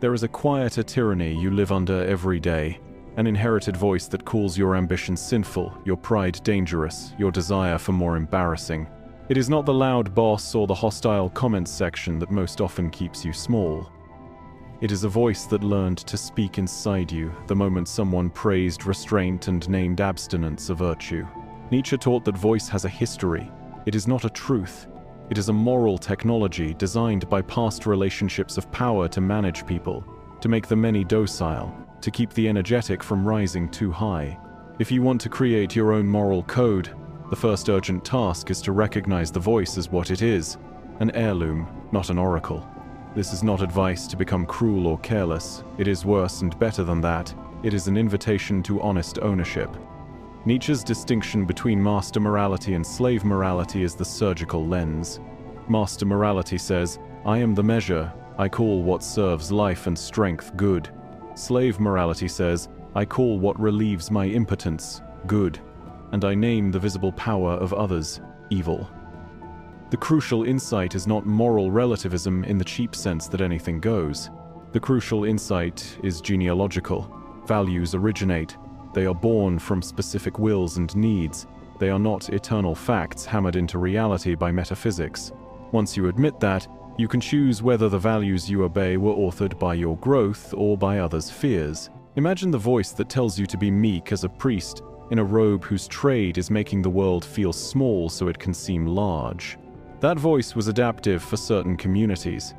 There is a quieter tyranny you live under every day, an inherited voice that calls your ambition sinful, your pride dangerous, your desire for more embarrassing. It is not the loud boss or the hostile comments section that most often keeps you small. It is a voice that learned to speak inside you the moment someone praised restraint and named abstinence a virtue. Nietzsche taught that voice has a history. It is not a truth. It is a moral technology designed by past relationships of power to manage people, to make the many docile, to keep the energetic from rising too high. If you want to create your own moral code, the first urgent task is to recognize the voice as what it is, an heirloom, not an oracle. This is not advice to become cruel or careless. It is worse and better than that. It is an invitation to honest ownership. Nietzsche's distinction between master morality and slave morality is the surgical lens. Master morality says, I am the measure, I call what serves life and strength good. Slave morality says, I call what relieves my impotence good, and I name the visible power of others evil. The crucial insight is not moral relativism in the cheap sense that anything goes. The crucial insight is genealogical. Values originate. They are born from specific wills and needs. They are not eternal facts hammered into reality by metaphysics. Once you admit that, you can choose whether the values you obey were authored by your growth or by others' fears. Imagine the voice that tells you to be meek as a priest in a robe whose trade is making the world feel small so it can seem large. That voice was adaptive for certain communities.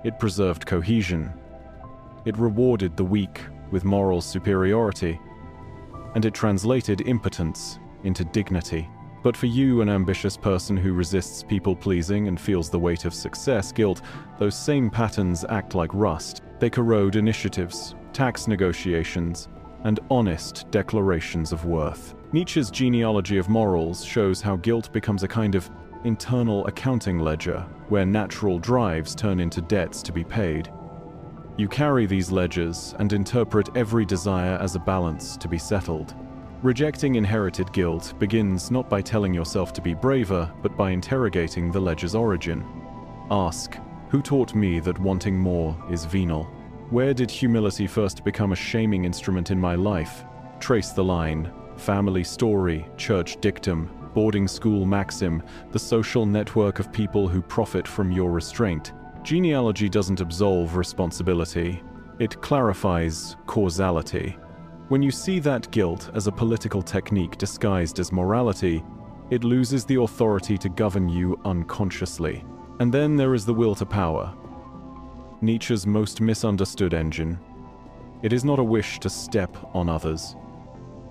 It preserved cohesion. It rewarded the weak with moral superiority. And it translated impotence into dignity. But for you, an ambitious person who resists people-pleasing and feels the weight of success guilt, those same patterns act like rust. They corrode initiatives, tax negotiations, and honest declarations of worth. Nietzsche's genealogy of morals shows how guilt becomes a kind of internal accounting ledger, where natural drives turn into debts to be paid. You carry these ledgers and interpret every desire as a balance to be settled. Rejecting inherited guilt begins not by telling yourself to be braver, but by interrogating the ledger's origin. Ask, who taught me that wanting more is venal? Where did humility first become a shaming instrument in my life? Trace the line. Family story, church dictum, boarding school maxim, the social network of people who profit from your restraint. Genealogy doesn't absolve responsibility. It clarifies causality. When you see that guilt as a political technique disguised as morality, it loses the authority to govern you unconsciously. And then there is the will to power. Nietzsche's most misunderstood engine. It is not a wish to step on others.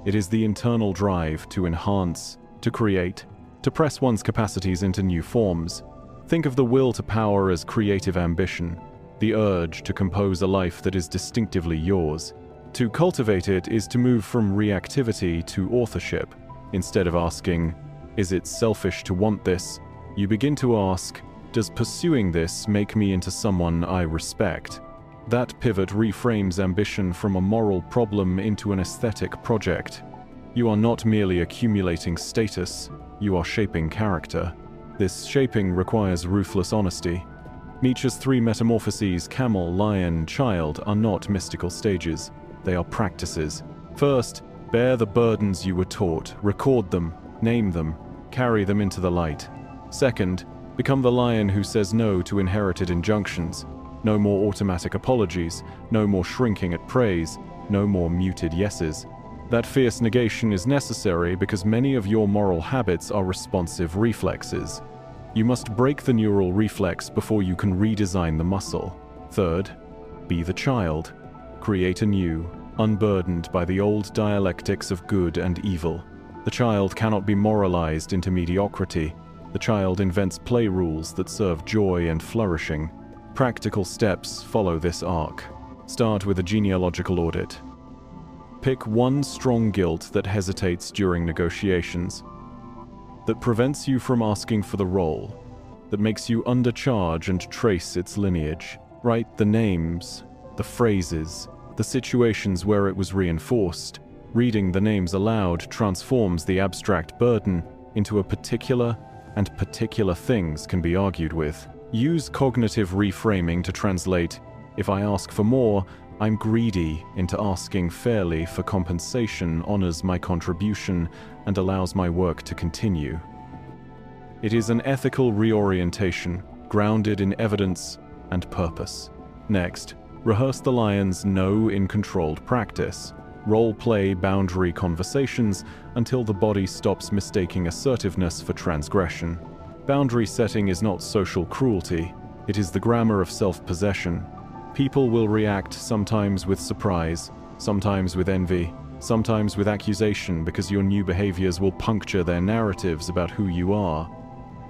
It is the internal drive to enhance, to create, to press one's capacities into new forms. Think of the will to power as creative ambition, the urge to compose a life that is distinctively yours. To cultivate it is to move from reactivity to authorship. Instead of asking, is it selfish to want this? You begin to ask, does pursuing this make me into someone I respect? That pivot reframes ambition from a moral problem into an aesthetic project. You are not merely accumulating status, you are shaping character. This shaping requires ruthless honesty. Nietzsche's three metamorphoses, camel, lion, child, are not mystical stages. They are practices. First, bear the burdens you were taught, record them, name them, carry them into the light. Second, become the lion who says no to inherited injunctions. No more automatic apologies, no more shrinking at praise, no more muted yeses. That fierce negation is necessary because many of your moral habits are responsive reflexes. You must break the neural reflex before you can redesign the muscle. Third, be the child. Create anew, unburdened by the old dialectics of good and evil. The child cannot be moralized into mediocrity. The child invents play rules that serve joy and flourishing. Practical steps follow this arc. Start with a genealogical audit. Pick one strong guilt that hesitates during negotiations, that prevents you from asking for the role, that makes you undercharge and trace its lineage. Write the names, the phrases, the situations where it was reinforced. Reading the names aloud transforms the abstract burden into a particular, and particular things can be argued with. Use cognitive reframing to translate, If I ask for more, I'm greedy into asking fairly for compensation honors my contribution and allows my work to continue. It is an ethical reorientation, grounded in evidence and purpose. Next, rehearse the lion's no in controlled practice. Role-play boundary conversations until the body stops mistaking assertiveness for transgression. Boundary setting is not social cruelty, it is the grammar of self-possession. People will react sometimes with surprise, sometimes with envy, sometimes with accusation because your new behaviors will puncture their narratives about who you are.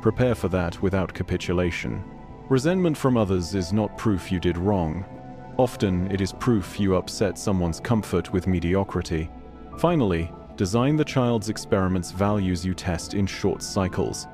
Prepare for that without capitulation. Resentment from others is not proof you did wrong. Often, it is proof you upset someone's comfort with mediocrity. Finally, design the child's experiment's values you test in short cycles.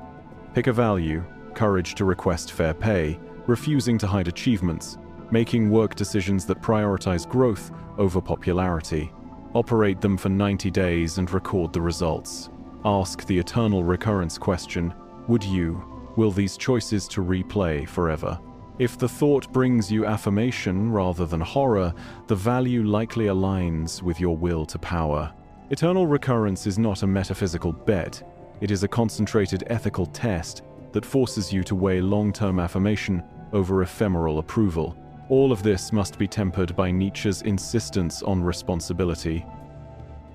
Pick a value, courage to request fair pay, refusing to hide achievements, making work decisions that prioritize growth over popularity. Operate them for 90 days and record the results. Ask the eternal recurrence question, will these choices to replay forever? If the thought brings you affirmation rather than horror, the value likely aligns with your will to power. Eternal recurrence is not a metaphysical bet. It is a concentrated ethical test that forces you to weigh long-term affirmation over ephemeral approval. All of this must be tempered by Nietzsche's insistence on responsibility.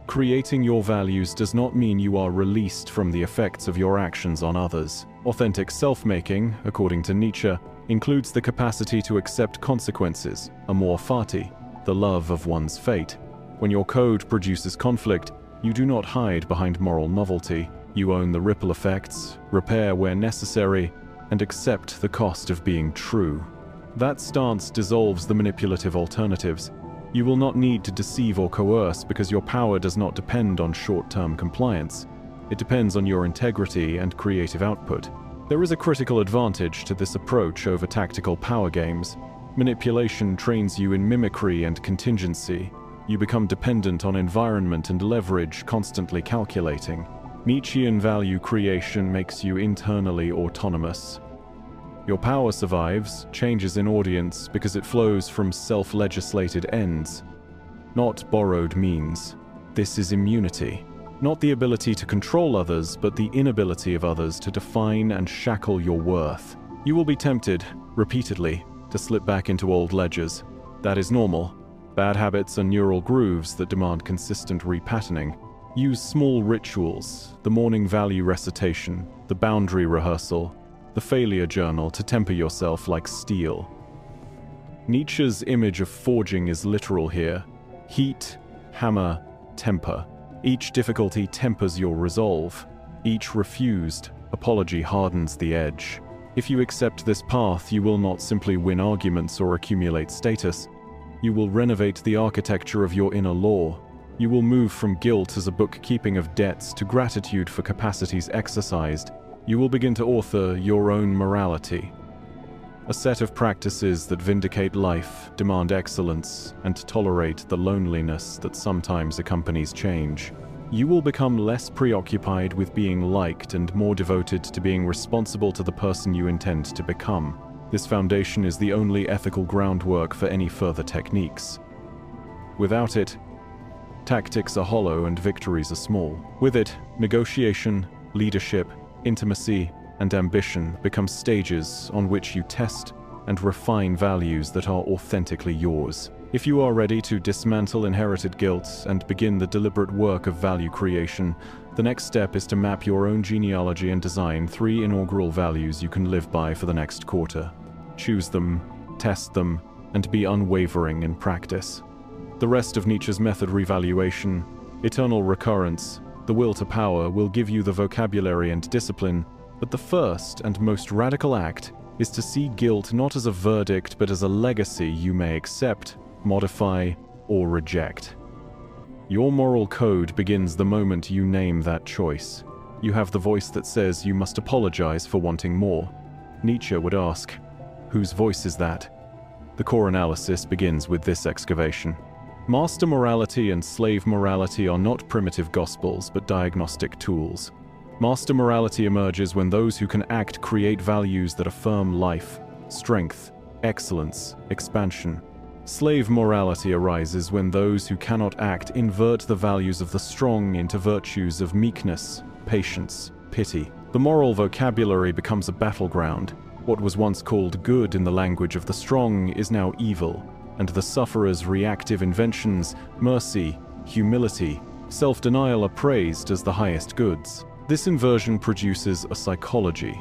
Creating your values does not mean you are released from the effects of your actions on others. Authentic self-making, according to Nietzsche, includes the capacity to accept consequences, amor fati, the love of one's fate. When your code produces conflict, you do not hide behind moral novelty. You own the ripple effects, repair where necessary, and accept the cost of being true. That stance dissolves the manipulative alternatives. You will not need to deceive or coerce because your power does not depend on short-term compliance. It depends on your integrity and creative output. There is a critical advantage to this approach over tactical power games. Manipulation trains you in mimicry and contingency. You become dependent on environment and leverage, constantly calculating. Nietzschean value creation makes you internally autonomous. Your power survives, changes in audience because it flows from self-legislated ends, not borrowed means. This is immunity. Not the ability to control others, but the inability of others to define and shackle your worth. You will be tempted, repeatedly, to slip back into old ledgers. That is normal. Bad habits are neural grooves that demand consistent repatterning. Use small rituals, the morning value recitation, the boundary rehearsal, the failure journal to temper yourself like steel. Nietzsche's image of forging is literal here. Heat, hammer, temper. Each difficulty tempers your resolve. Each refused apology hardens the edge. If you accept this path, you will not simply win arguments or accumulate status. You will renovate the architecture of your inner law. You will move from guilt as a bookkeeping of debts to gratitude for capacities exercised. You will begin to author your own morality. A set of practices that vindicate life, demand excellence, and tolerate the loneliness that sometimes accompanies change. You will become less preoccupied with being liked and more devoted to being responsible to the person you intend to become. This foundation is the only ethical groundwork for any further techniques. Without it, tactics are hollow and victories are small. With it, negotiation, leadership, intimacy, and ambition become stages on which you test and refine values that are authentically yours. If you are ready to dismantle inherited guilt and begin the deliberate work of value creation, the next step is to map your own genealogy and design 3 inaugural values you can live by for the next quarter. Choose them, test them, and be unwavering in practice. The rest of Nietzsche's method, revaluation, eternal recurrence, the will to power, will give you the vocabulary and discipline. But the first and most radical act is to see guilt not as a verdict but as a legacy you may accept, modify, or reject. Your moral code begins the moment you name that choice. You have the voice that says you must apologize for wanting more. Nietzsche would ask, whose voice is that? The core analysis begins with this excavation. Master morality and slave morality are not primitive gospels but diagnostic tools. Master morality emerges when those who can act create values that affirm life, strength, excellence, expansion. Slave morality arises when those who cannot act invert the values of the strong into virtues of meekness, patience, pity. The moral vocabulary becomes a battleground. What was once called good in the language of the strong is now evil, and the sufferer's reactive inventions, mercy, humility, self-denial are praised as the highest goods. This inversion produces a psychology,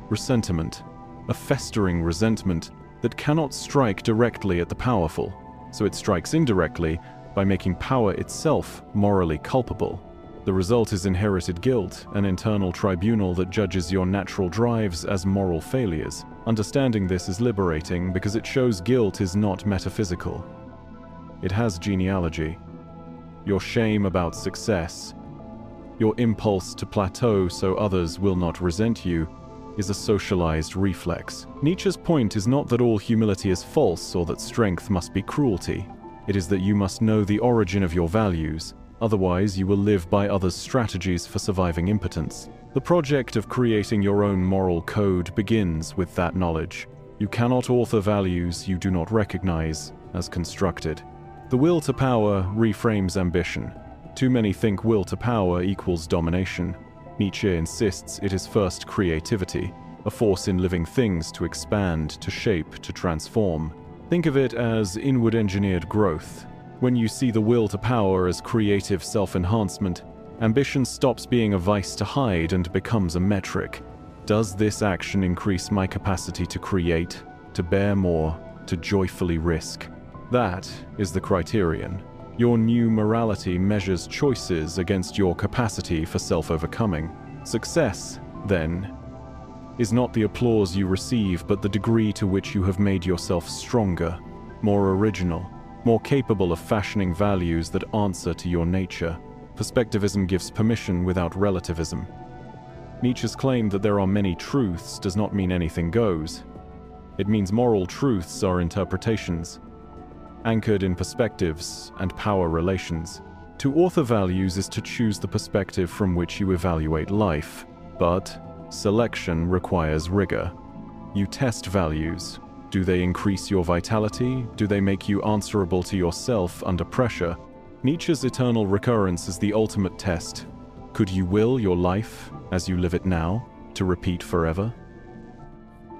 resentment, a festering resentment that cannot strike directly at the powerful, so it strikes indirectly by making power itself morally culpable. The result is inherited guilt, an internal tribunal that judges your natural drives as moral failures. Understanding this is liberating because it shows guilt is not metaphysical. It has genealogy. Your shame about success, your impulse to plateau so others will not resent you, is a socialized reflex. Nietzsche's point is not that all humility is false or that strength must be cruelty. It is that you must know the origin of your values. Otherwise, you will live by others' strategies for surviving impotence. The project of creating your own moral code begins with that knowledge. You cannot author values you do not recognize as constructed. The will to power reframes ambition. Too many think will to power equals domination. Nietzsche insists it is first creativity, a force in living things to expand, to shape, to transform. Think of it as inward-engineered growth. When you see the will to power as creative self-enhancement, ambition stops being a vice to hide and becomes a metric. Does this action increase my capacity to create, to bear more, to joyfully risk? That is the criterion. Your new morality measures choices against your capacity for self-overcoming. Success, then, is not the applause you receive, but the degree to which you have made yourself stronger, more original, more capable of fashioning values that answer to your nature. Perspectivism gives permission without relativism. Nietzsche's claim that there are many truths does not mean anything goes. It means moral truths are interpretations, anchored in perspectives and power relations. To author values is to choose the perspective from which you evaluate life, but selection requires rigor. You test values. Do they increase your vitality? Do they make you answerable to yourself under pressure? Nietzsche's eternal recurrence is the ultimate test. Could you will your life, as you live it now, to repeat forever?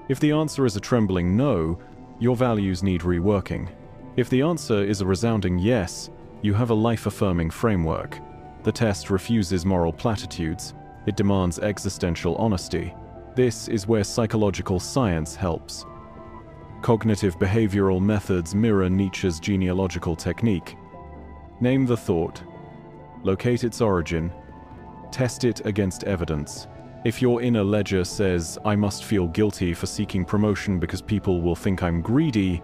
If the answer is a trembling no, your values need reworking. If the answer is a resounding yes, you have a life-affirming framework. The test refuses moral platitudes. It demands existential honesty. This is where psychological science helps. Cognitive behavioral methods mirror Nietzsche's genealogical technique. Name the thought, locate its origin, test it against evidence. If your inner ledger says, "I must feel guilty for seeking promotion because people will think I'm greedy,"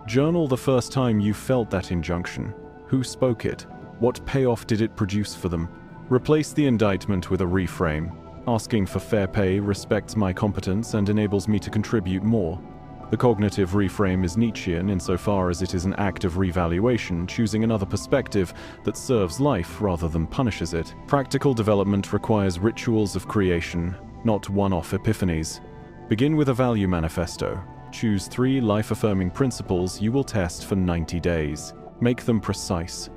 journal the first time you felt that injunction. Who spoke it? What payoff did it produce for them? Replace the indictment with a reframe. Asking for fair pay respects my competence and enables me to contribute more. The cognitive reframe is Nietzschean insofar as it is an act of revaluation, choosing another perspective that serves life rather than punishes it. Practical development requires rituals of creation, not one-off epiphanies. Begin with a value manifesto. Choose 3 life-affirming principles you will test for 90 days. Make them precise.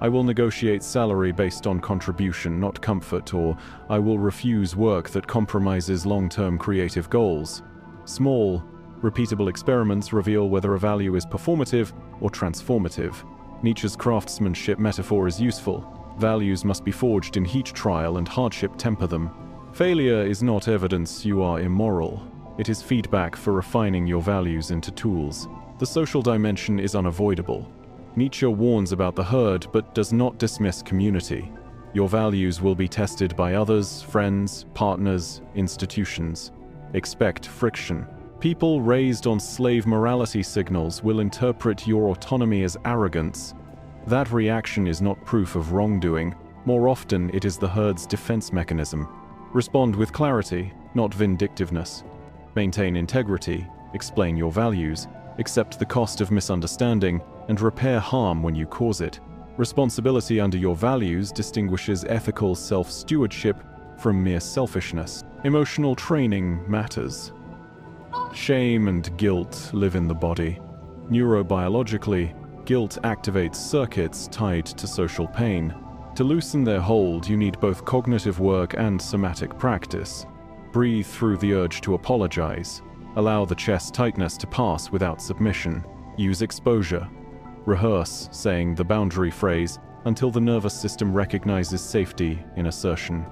I will negotiate salary based on contribution, not comfort, or I will refuse work that compromises long-term creative goals. Small, repeatable experiments reveal whether a value is performative or transformative. Nietzsche's craftsmanship metaphor is useful. Values must be forged in heat trial and hardship temper them. Failure is not evidence you are immoral. It is feedback for refining your values into tools. The social dimension is unavoidable. Nietzsche warns about the herd but does not dismiss community. Your values will be tested by others, friends, partners, institutions. Expect friction. People raised on slave morality signals will interpret your autonomy as arrogance. That reaction is not proof of wrongdoing. More often, it is the herd's defense mechanism. Respond with clarity, not vindictiveness. Maintain integrity, explain your values, accept the cost of misunderstanding, and repair harm when you cause it. Responsibility under your values distinguishes ethical self-stewardship from mere selfishness. Emotional training matters. Shame and guilt live in the body. Neurobiologically, guilt activates circuits tied to social pain. To loosen their hold, you need both cognitive work and somatic practice. Breathe through the urge to apologize. Allow the chest tightness to pass without submission. Use exposure. Rehearse saying the boundary phrase until the nervous system recognizes safety in assertion.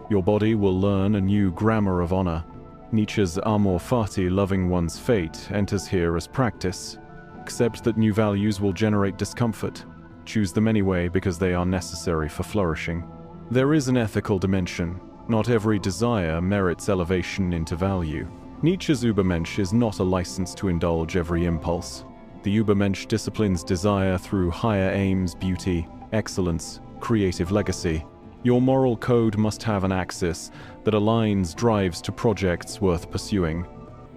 Your body will learn a new grammar of honor. Nietzsche's amor fati, loving one's fate, enters here as practice. Accept that new values will generate discomfort. Choose them anyway because they are necessary for flourishing. There is an ethical dimension. Not every desire merits elevation into value. Nietzsche's Übermensch is not a license to indulge every impulse. The Übermensch disciplines desire through higher aims, beauty, excellence, creative legacy. Your moral code must have an axis that aligns drives to projects worth pursuing.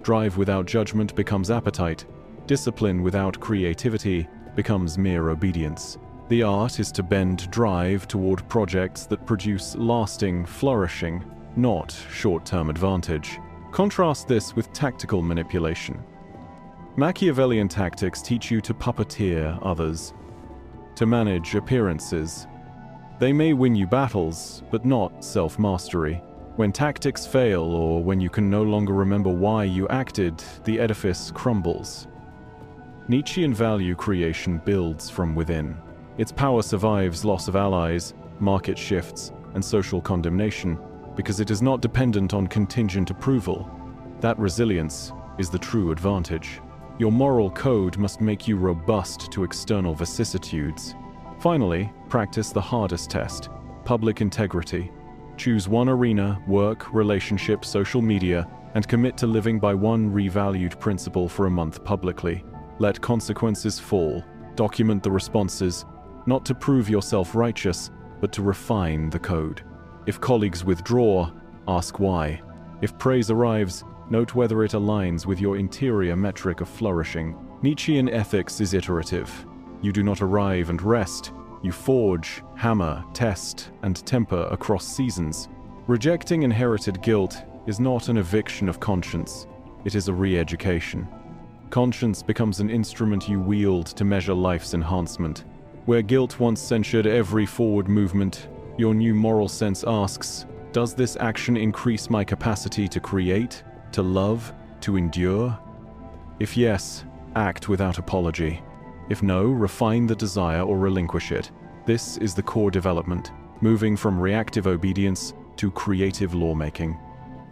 Drive without judgment becomes appetite. Discipline without creativity becomes mere obedience. The art is to bend drive toward projects that produce lasting flourishing, not short-term advantage. Contrast this with tactical manipulation. Machiavellian tactics teach you to puppeteer others, to manage appearances. They may win you battles, but not self-mastery. When tactics fail, or when you can no longer remember why you acted, the edifice crumbles. Nietzschean value creation builds from within. Its power survives loss of allies, market shifts, and social condemnation, because it is not dependent on contingent approval. That resilience is the true advantage. Your moral code must make you robust to external vicissitudes. Finally, practice the hardest test: public integrity. Choose one arena, work, relationship, social media, and commit to living by one revalued principle for a month publicly. Let consequences fall. Document the responses, not to prove yourself righteous, but to refine the code. If colleagues withdraw, ask why. If praise arrives, note whether it aligns with your interior metric of flourishing. Nietzschean ethics is iterative. You do not arrive and rest. You forge, hammer, test, and temper across seasons. Rejecting inherited guilt is not an eviction of conscience. It is a re-education. Conscience becomes an instrument you wield to measure life's enhancement. Where guilt once censured every forward movement, your new moral sense asks, does this action increase my capacity to create, to love, to endure? If yes, act without apology. If no, refine the desire or relinquish it. This is the core development, moving from reactive obedience to creative lawmaking.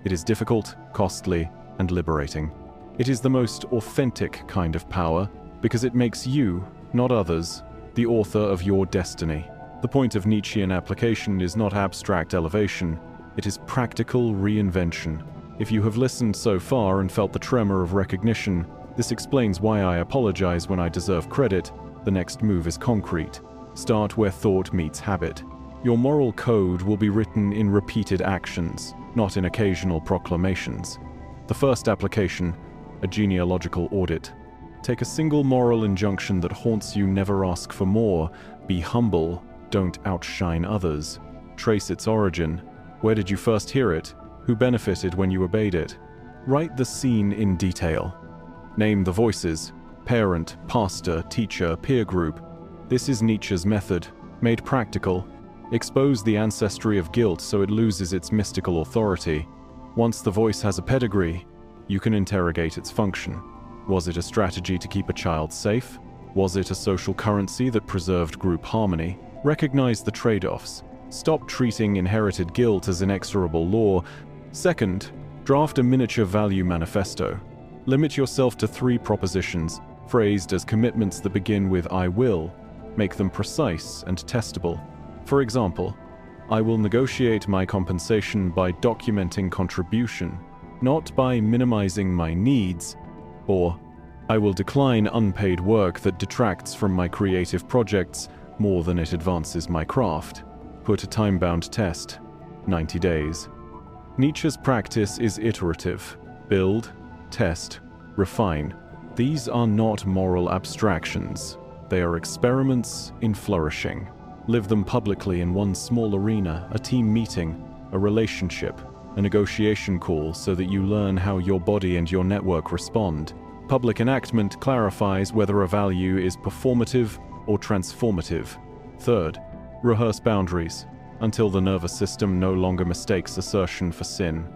It is difficult, costly, and liberating. It is the most authentic kind of power because it makes you, not others, the author of your destiny. The point of Nietzschean application is not abstract elevation, it is practical reinvention. If you have listened so far and felt the tremor of recognition, this explains why I apologize when I deserve credit. The next move is concrete. Start where thought meets habit. Your moral code will be written in repeated actions, not in occasional proclamations. The first application, a genealogical audit. Take a single moral injunction that haunts you: never ask for more, be humble, don't outshine others. Trace its origin. Where did you first hear it? Who benefited when you obeyed it? Write the scene in detail. Name the voices: parent, pastor, teacher, peer group. This is Nietzsche's method, made practical. Expose the ancestry of guilt so it loses its mystical authority. Once the voice has a pedigree, you can interrogate its function. Was it a strategy to keep a child safe? Was it a social currency that preserved group harmony? Recognize the trade-offs. Stop treating inherited guilt as inexorable law. Second, draft a miniature value manifesto. Limit yourself to 3 propositions, phrased as commitments that begin with "I will." Make them precise and testable. For example, I will negotiate my compensation by documenting contribution, not by minimizing my needs. Or, I will decline unpaid work that detracts from my creative projects more than it advances my craft. Put a time-bound test, 90 days. Nietzsche's practice is iterative. Build, test, refine. These are not moral abstractions. They are experiments in flourishing. Live them publicly in one small arena, a team meeting, a relationship, a negotiation call so that you learn how your body and your network respond. Public enactment clarifies whether a value is performative or transformative. Third, rehearse boundaries until the nervous system no longer mistakes assertion for sin.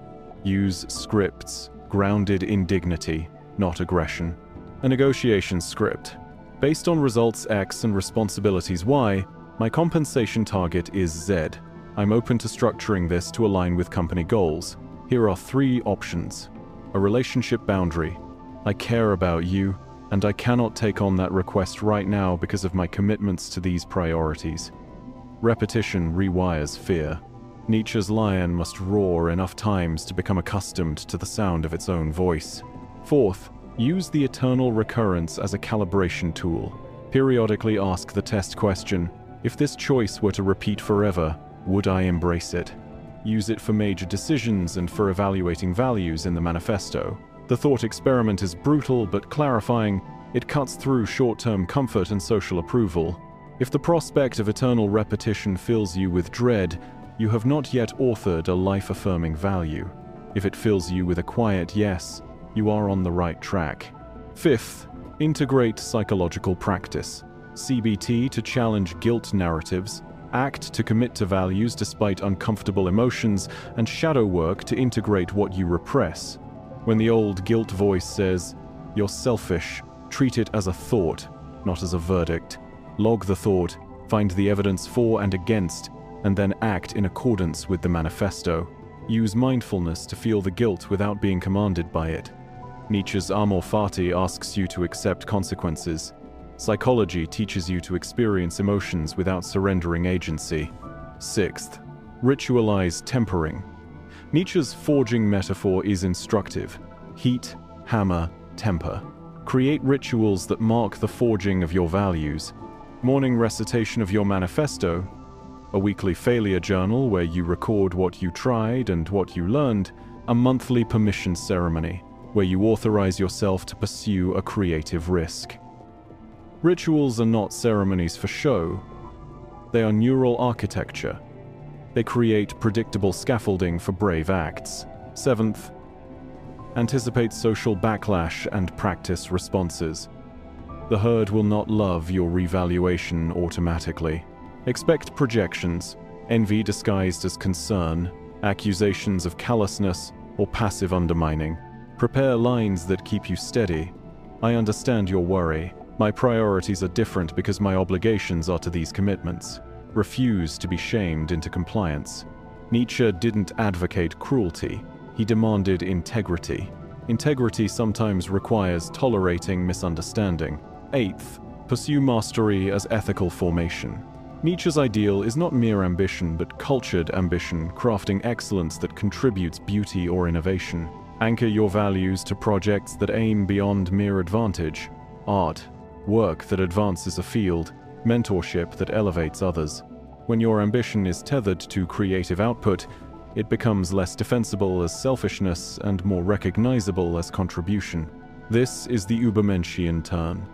Use scripts grounded in dignity, not aggression. A negotiation script. Based on results X and responsibilities Y, my compensation target is Z. I'm open to structuring this to align with company goals. Here are 3 options. A relationship boundary. I care about you, and I cannot take on that request right now because of my commitments to these priorities. Repetition rewires fear. Nietzsche's lion must roar enough times to become accustomed to the sound of its own voice. Fourth, use the eternal recurrence as a calibration tool. Periodically ask the test question, if this choice were to repeat forever, would I embrace it? Use it for major decisions and for evaluating values in the manifesto. The thought experiment is brutal but clarifying. It cuts through short-term comfort and social approval. If the prospect of eternal repetition fills you with dread, you have not yet authored a life-affirming value. If it fills you with a quiet yes, you are on the right track. Fifth, integrate psychological practice. CBT to challenge guilt narratives, ACT to commit to values despite uncomfortable emotions, and shadow work to integrate what you repress. When the old guilt voice says, "You're selfish," treat it as a thought, not as a verdict. Log the thought, find the evidence for and against, and then act in accordance with the manifesto. Use mindfulness to feel the guilt without being commanded by it. Nietzsche's Amor Fati asks you to accept consequences. Psychology teaches you to experience emotions without surrendering agency. Sixth, ritualize tempering. Nietzsche's forging metaphor is instructive. Heat, hammer, temper. Create rituals that mark the forging of your values. Morning recitation of your manifesto, a weekly failure journal where you record what you tried and what you learned, a monthly permission ceremony where you authorize yourself to pursue a creative risk. Rituals are not ceremonies for show. They are neural architecture. They create predictable scaffolding for brave acts. Seventh, anticipate social backlash and practice responses. The herd will not love your revaluation automatically. Expect projections, envy disguised as concern, accusations of callousness, or passive undermining. Prepare lines that keep you steady. I understand your worry. My priorities are different because my obligations are to these commitments. Refuse to be shamed into compliance. Nietzsche didn't advocate cruelty. He demanded integrity. Integrity sometimes requires tolerating misunderstanding. Eighth, pursue mastery as ethical formation. Nietzsche's ideal is not mere ambition, but cultured ambition, crafting excellence that contributes beauty or innovation. Anchor your values to projects that aim beyond mere advantage. Art, work that advances a field, mentorship that elevates others. When your ambition is tethered to creative output, it becomes less defensible as selfishness and more recognizable as contribution. This is the Übermenschlichen turn.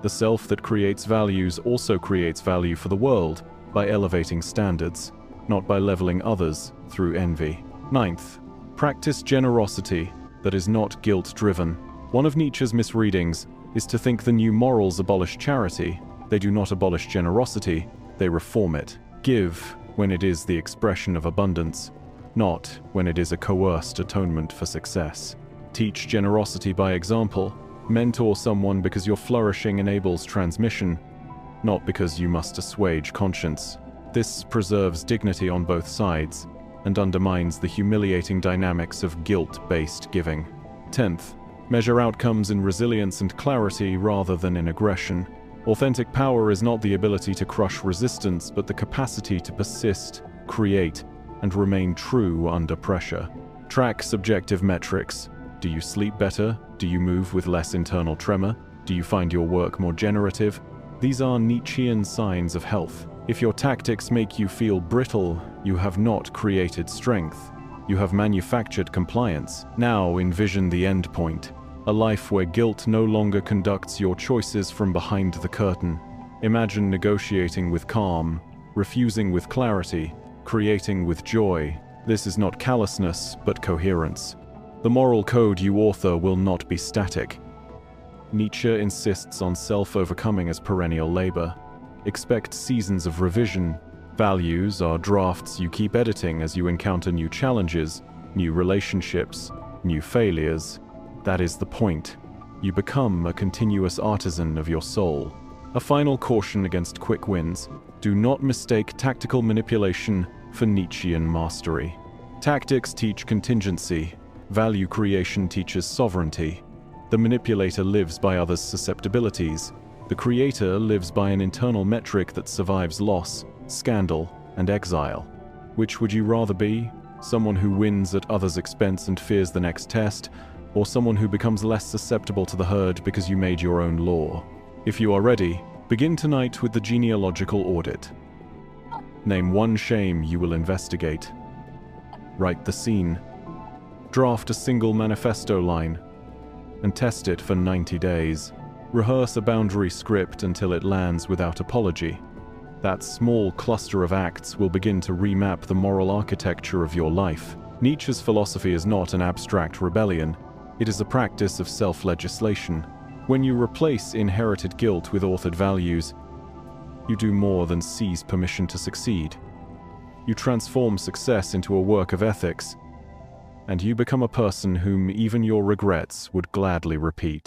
The self that creates values also creates value for the world by elevating standards, not by leveling others through envy. Ninth, practice generosity that is not guilt-driven. One of Nietzsche's misreadings is to think the new morals abolish charity. They do not abolish generosity, they reform it. Give when it is the expression of abundance, not when it is a coerced atonement for success. Teach generosity by example. Mentor someone because your flourishing enables transmission, not because you must assuage conscience. This preserves dignity on both sides and undermines the humiliating dynamics of guilt-based giving. 10th, measure outcomes in resilience and clarity rather than in aggression. Authentic power is not the ability to crush resistance, but the capacity to persist, create, and remain true under pressure. Track subjective metrics. Do you sleep better? Do you move with less internal tremor? Do you find your work more generative? These are Nietzschean signs of health. If your tactics make you feel brittle, you have not created strength. You have manufactured compliance. Now envision the end point. A life where guilt no longer conducts your choices from behind the curtain. Imagine negotiating with calm, refusing with clarity, creating with joy, This is not callousness, but coherence. The moral code you author will not be static. Nietzsche insists on self-overcoming as perennial labor. Expect seasons of revision. Values are drafts you keep editing as you encounter new challenges, new relationships, new failures. That is the point. You become a continuous artisan of your soul. A final caution against quick wins. Do not mistake tactical manipulation for Nietzschean mastery. Tactics teach contingency. Value creation teaches sovereignty. The manipulator lives by others' susceptibilities. The creator lives by an internal metric that survives loss, scandal, and exile. Which would you rather be? Someone who wins at others' expense and fears the next test, or someone who becomes less susceptible to the herd because you made your own law? If you are ready, begin tonight with the genealogical audit. Name one shame you will investigate. Write the scene. Draft a single manifesto line and test it for 90 days. Rehearse a boundary script until it lands without apology. That small cluster of acts will begin to remap the moral architecture of your life. Nietzsche's philosophy is not an abstract rebellion. It is a practice of self-legislation. When you replace inherited guilt with authored values, you do more than seize permission to succeed. You transform success into a work of ethics, and you become a person whom even your regrets would gladly repeat.